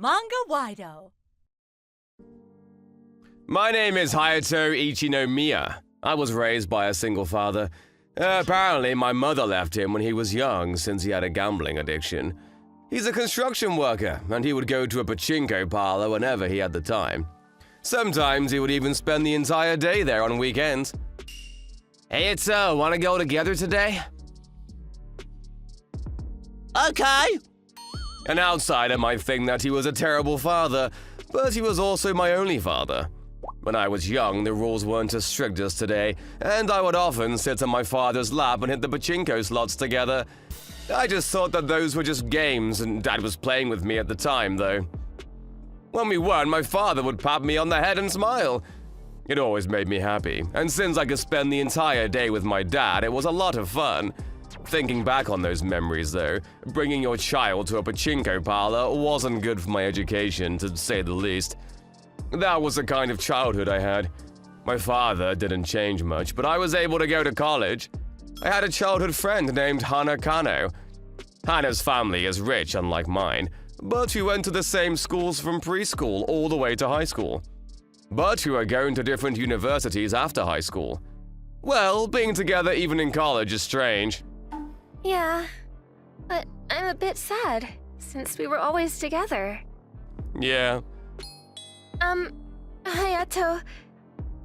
Manga-Waido. My name is Hayato Ichinomiya. I was raised by a single father. Apparently, my mother left him when he was young since he had a gambling addiction. He's a construction worker, and he would go to a pachinko parlor whenever he had the time. Sometimes he would even spend the entire day there on weekends. Hey, wanna go together today? Okay. An outsider might think that he was a terrible father, but he was also my only father. When I was young, the rules weren't as strict as today, and I would often sit on my father's lap and hit the pachinko slots together. I just thought that those were just games, and Dad was playing with me at the time, though. When we won, my father would pat me on the head and smile. It always made me happy, and since I could spend the entire day with my dad, it was a lot of fun. Thinking back on those memories, though, bringing your child to a pachinko parlor wasn't good for my education, to say the least. That was the kind of childhood I had. My father didn't change much, but I was able to go to college. I had a childhood friend named Hana. Hana's family is rich, unlike mine, but we went to the same schools from preschool all the way to high school. But we were going to different universities after high school. Well, being together even in college is strange. Yeah, but I'm a bit sad, since we were always together. Yeah. Hayato,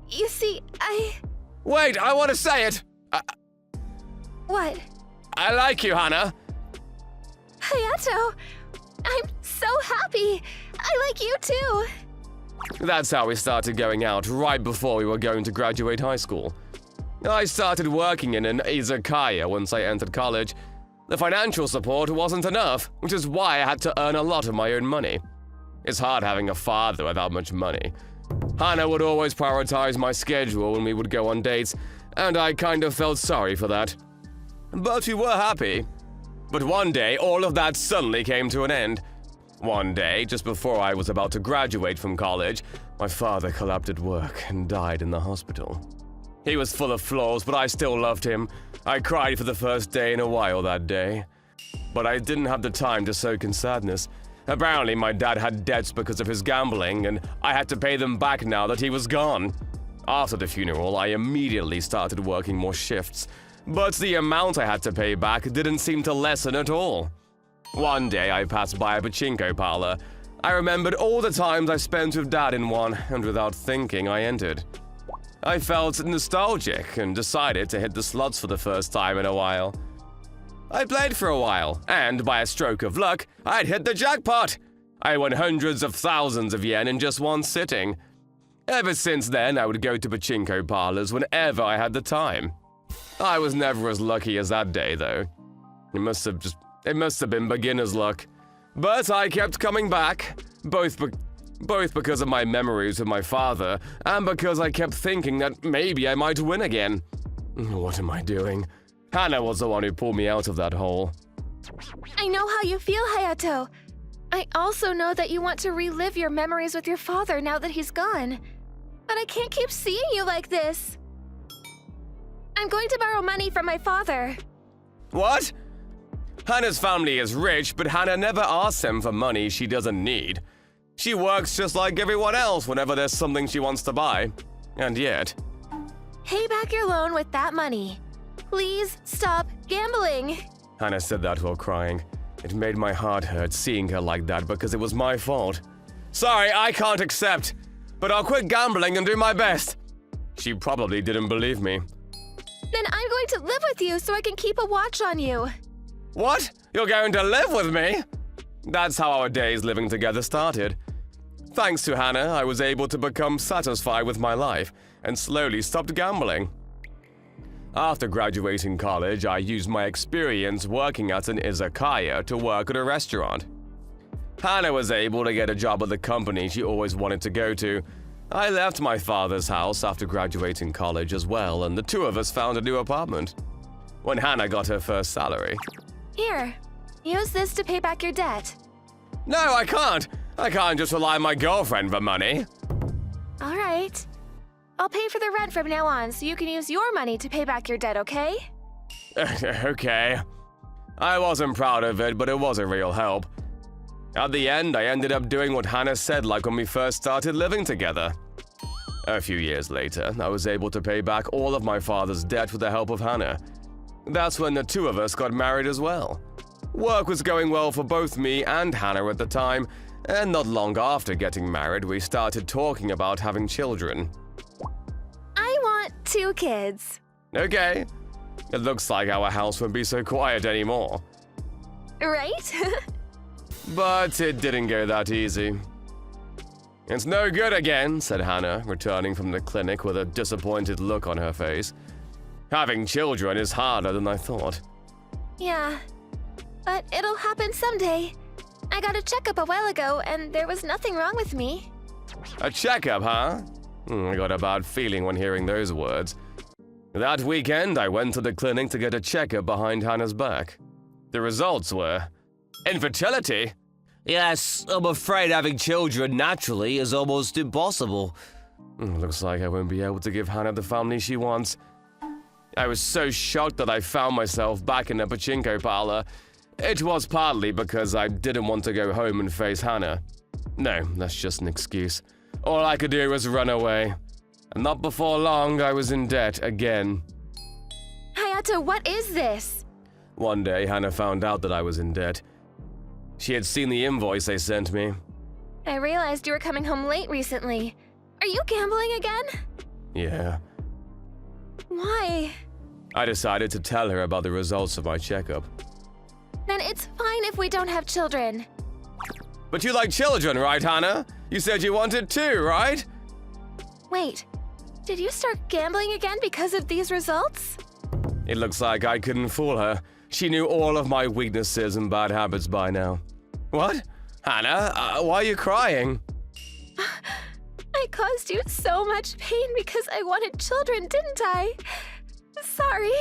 you see, Wait, I want to say it! What? I like you, Hana. Hayato, I'm so happy! I like you too! That's how we started going out, right before we were going to graduate high school. I started working in an izakaya once I entered college. The financial support wasn't enough, which is why I had to earn a lot of my own money. It's hard having a father without much money. Hana would always prioritize my schedule when we would go on dates, and I kind of felt sorry for that. But we were happy. But one day, all of that suddenly came to an end. One day, just before I was about to graduate from college, my father collapsed at work and died in the hospital. He was full of flaws, but I still loved him. I cried for the first day in a while that day. But I didn't have the time to soak in sadness. Apparently, my dad had debts because of his gambling, and I had to pay them back now that he was gone. After the funeral, I immediately started working more shifts, but the amount I had to pay back didn't seem to lessen at all. One day, I passed by a pachinko parlor. I remembered all the times I spent with Dad in one, and without thinking, I entered. I felt nostalgic and decided to hit the slots for the first time in a while. I played for a while, and by a stroke of luck, I'd hit the jackpot! I won hundreds of thousands of yen in just one sitting. Ever since then, I would go to pachinko parlors whenever I had the time. I was never as lucky as that day, though. It must have been beginner's luck. But I kept coming back, both because of my memories with my father, and because I kept thinking that maybe I might win again. What am I doing? Hana was the one who pulled me out of that hole. I know how you feel, Hayato. I also know that you want to relive your memories with your father now that he's gone. But I can't keep seeing you like this. I'm going to borrow money from my father. What? Hana's family is rich, but Hana never asks him for money she doesn't need. She works just like everyone else whenever there's something she wants to buy. And yet... Pay back your loan with that money. Please stop gambling. Hana said that while crying. It made my heart hurt seeing her like that because it was my fault. Sorry, I can't accept, but I'll quit gambling and do my best. She probably didn't believe me. Then I'm going to live with you so I can keep a watch on you. What? You're going to live with me? That's how our days living together started. Thanks to Hana, I was able to become satisfied with my life and slowly stopped gambling. After graduating college, I used my experience working at an izakaya to work at a restaurant. Hana was able to get a job at the company she always wanted to go to. I left my father's house after graduating college as well, and the two of us found a new apartment. When Hana got her first salary. Here, use this to pay back your debt. No, I can't! I can't just rely on my girlfriend for money. All right. I'll pay for the rent from now on so you can use your money to pay back your debt, okay? Okay. I wasn't proud of it, but it was a real help. At the end, I ended up doing what Hana said like when we first started living together. A few years later, I was able to pay back all of my father's debt with the help of Hana. That's when the two of us got married as well. Work was going well for both me and Hana at the time, and not long after getting married, we started talking about having children. I want 2 kids. Okay. It looks like our house won't be so quiet anymore. Right? But it didn't go that easy. It's no good again, said Hana, returning from the clinic with a disappointed look on her face. Having children is harder than I thought. Yeah, but it'll happen someday. I got a checkup a while ago, and there was nothing wrong with me. A checkup, huh? I got a bad feeling when hearing those words. That weekend, I went to the clinic to get a checkup behind Hana's back. The results were infertility. Yes, I'm afraid having children naturally is almost impossible. Looks like I won't be able to give Hana the family she wants. I was so shocked that I found myself back in a pachinko parlor. It was partly because I didn't want to go home and face Hana. No, that's just an excuse. All I could do was run away. And not before long, I was in debt again. Hayato, what is this? One day, Hana found out that I was in debt. She had seen the invoice they sent me. I realized you were coming home late recently. Are you gambling again? Yeah. Why? I decided to tell her about the results of my checkup. Then it's fine if we don't have children. But you like children, right, Hana? You said you wanted 2, right? Wait, did you start gambling again because of these results? It looks like I couldn't fool her. She knew all of my weaknesses and bad habits by now. What? Hana, why are you crying? I caused you so much pain because I wanted children, didn't I? Sorry.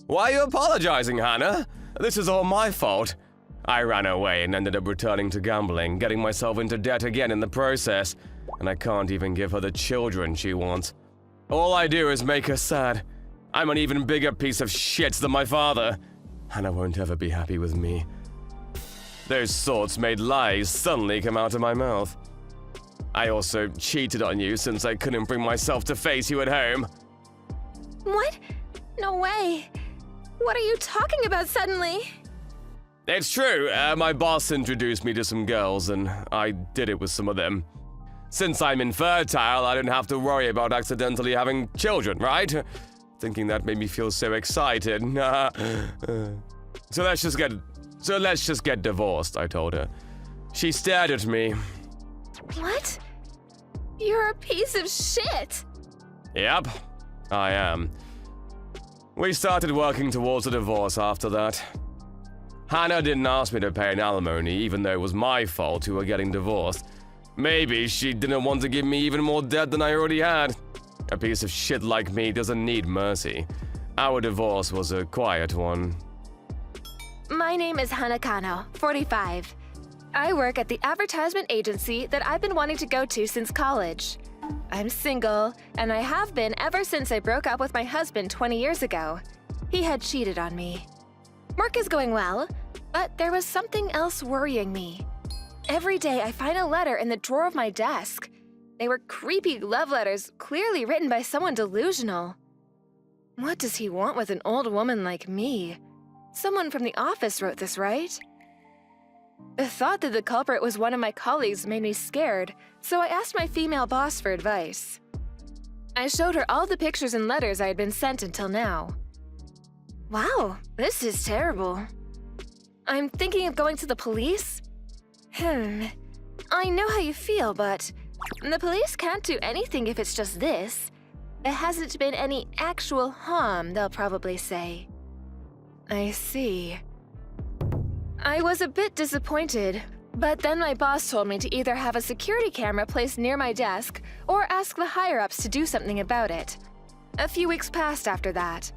Why are you apologizing, Hana? This is all my fault. I ran away and ended up returning to gambling, getting myself into debt again in the process, and I can't even give her the children she wants. All I do is make her sad. I'm an even bigger piece of shit than my father. Hana won't ever be happy with me. Those thoughts made lies suddenly come out of my mouth. I also cheated on you since I couldn't bring myself to face you at home. What? No way. What are you talking about suddenly? It's true, my boss introduced me to some girls and I did it with some of them. Since I'm infertile, I don't have to worry about accidentally having children, right? Thinking that made me feel so excited. So let's just get divorced, I told her. She stared at me. What? You're a piece of shit. Yep, I am. We started working towards a divorce after that. Hana didn't ask me to pay an alimony, even though it was my fault we were getting divorced. Maybe she didn't want to give me even more debt than I already had. A piece of shit like me doesn't need mercy. Our divorce was a quiet one. My name is Hana Kano, 45. I work at the advertisement agency that I've been wanting to go to since college. I'm single, and I have been ever since I broke up with my husband 20 years ago. He had cheated on me. Work is going well, but there was something else worrying me. Every day I find a letter in the drawer of my desk. They were creepy love letters, clearly written by someone delusional. What does he want with an old woman like me? Someone from the office wrote this, right? The thought that the culprit was one of my colleagues made me scared, so I asked my female boss for advice. I showed her all the pictures and letters I had been sent until now. Wow, this is terrible. I'm thinking of going to the police? I know how you feel, but the police can't do anything if it's just this. There hasn't been any actual harm, they'll probably say. I see. I was a bit disappointed, but then my boss told me to either have a security camera placed near my desk or ask the higher-ups to do something about it. A few weeks passed after that.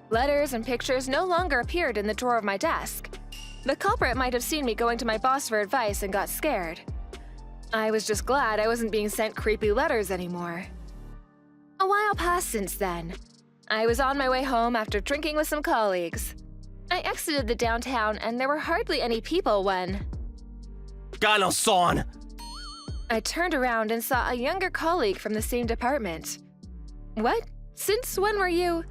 Letters and pictures no longer appeared in the drawer of my desk. The culprit might have seen me going to my boss for advice and got scared. I was just glad I wasn't being sent creepy letters anymore. A while passed since then. I was on my way home after drinking with some colleagues. I exited the downtown and there were hardly any people when Gano-san! I turned around and saw a younger colleague from the same department. What? Since when were you?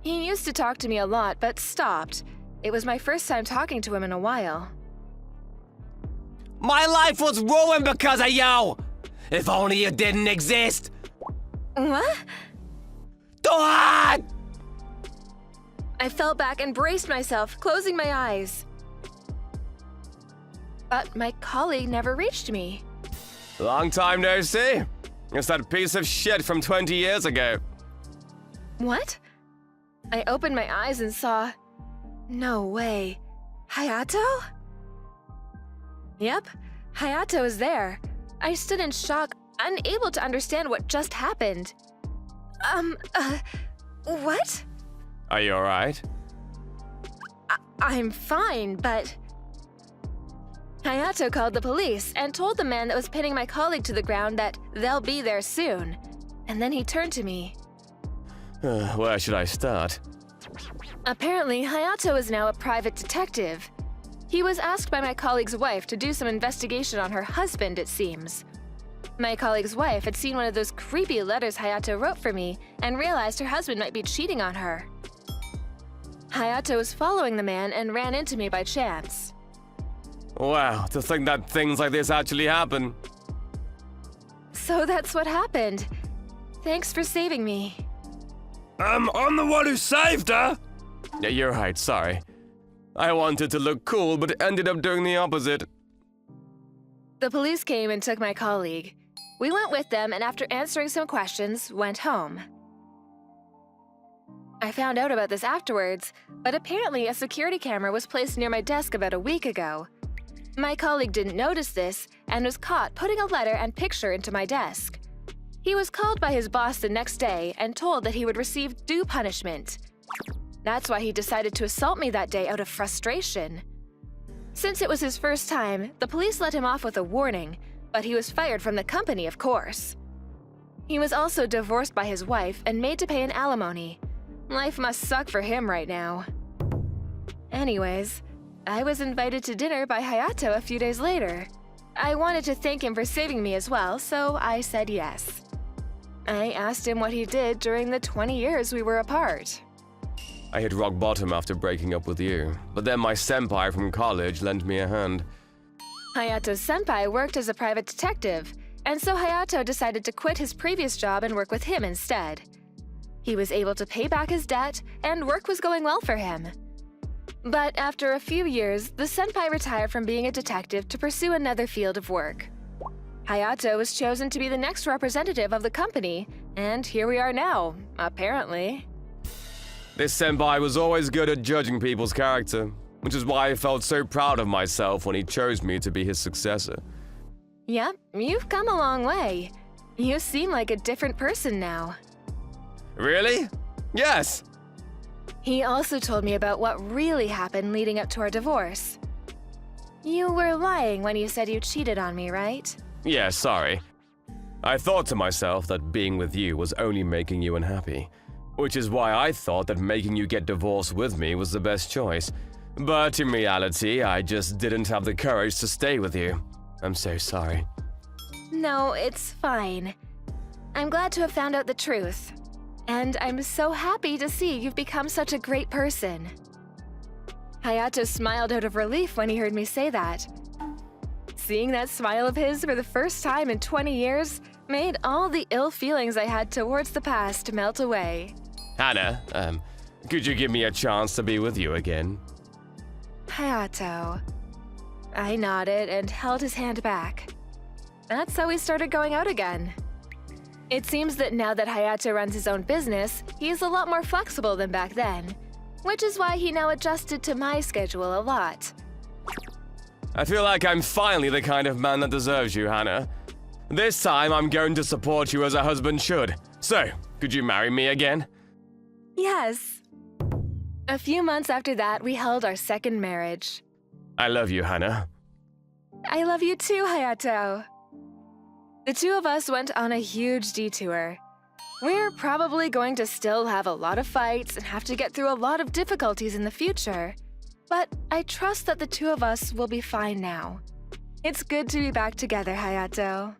He used to talk to me a lot, but stopped. It was my first time talking to him in a while. My life was ruined because of you! If only you didn't exist! What? What? I fell back and braced myself, closing my eyes. But my colleague never reached me. Long time no see. It's that piece of shit from 20 years ago. What? I opened my eyes and saw... No way. Hayato? Yep, Hayato is there. I stood in shock, unable to understand what just happened. What? Are you alright? I'm fine, but... Hayato called the police and told the man that was pinning my colleague to the ground that they'll be there soon. And then he turned to me. Where should I start? Apparently, Hayato is now a private detective. He was asked by my colleague's wife to do some investigation on her husband, it seems. My colleague's wife had seen one of those creepy letters Hayato wrote for me and realized her husband might be cheating on her. Hayato was following the man and ran into me by chance. Wow, to think that things like this actually happen. So that's what happened. Thanks for saving me. I'm the one who saved her! Yeah, you're right, sorry. I wanted to look cool, but ended up doing the opposite. The police came and took my colleague. We went with them and after answering some questions, went home. I found out about this afterwards, but apparently a security camera was placed near my desk about a week ago. My colleague didn't notice this and was caught putting a letter and picture into my desk. He was called by his boss the next day and told that he would receive due punishment. That's why he decided to assault me that day out of frustration. Since it was his first time, the police let him off with a warning, but he was fired from the company, of course. He was also divorced by his wife and made to pay an alimony. Life must suck for him right now. Anyways, I was invited to dinner by Hayato a few days later. I wanted to thank him for saving me as well, so I said yes. I asked him what he did during the 20 years we were apart. I hit rock bottom after breaking up with you, but then my senpai from college lent me a hand. Hayato's senpai worked as a private detective, and so Hayato decided to quit his previous job and work with him instead. He was able to pay back his debt, and work was going well for him. But after a few years, the senpai retired from being a detective to pursue another field of work. Hayato was chosen to be the next representative of the company, and here we are now, apparently. This senpai was always good at judging people's character, which is why I felt so proud of myself when he chose me to be his successor. Yep, you've come a long way. You seem like a different person now. Really? Yes! He also told me about what really happened leading up to our divorce. You were lying when you said you cheated on me, right? Yeah, sorry. I thought to myself that being with you was only making you unhappy, which is why I thought that making you get divorced with me was the best choice. But in reality, I just didn't have the courage to stay with you. I'm so sorry. No, it's fine. I'm glad to have found out the truth. And I'm so happy to see you've become such a great person. Hayato smiled out of relief when he heard me say that. Seeing that smile of his for the first time in 20 years made all the ill feelings I had towards the past melt away. Hana, could you give me a chance to be with you again? Hayato. I nodded and held his hand back. That's how we started going out again. It seems that now that Hayato runs his own business, he's a lot more flexible than back then, which is why he now adjusted to my schedule a lot. I feel like I'm finally the kind of man that deserves you, Hana. This time I'm going to support you as a husband should. So, could you marry me again? Yes. A few months after that, we held our second marriage. I love you, Hana. I love you too, Hayato. The two of us went on a huge detour. We're probably going to still have a lot of fights and have to get through a lot of difficulties in the future. But I trust that the two of us will be fine now. It's good to be back together, Hayato.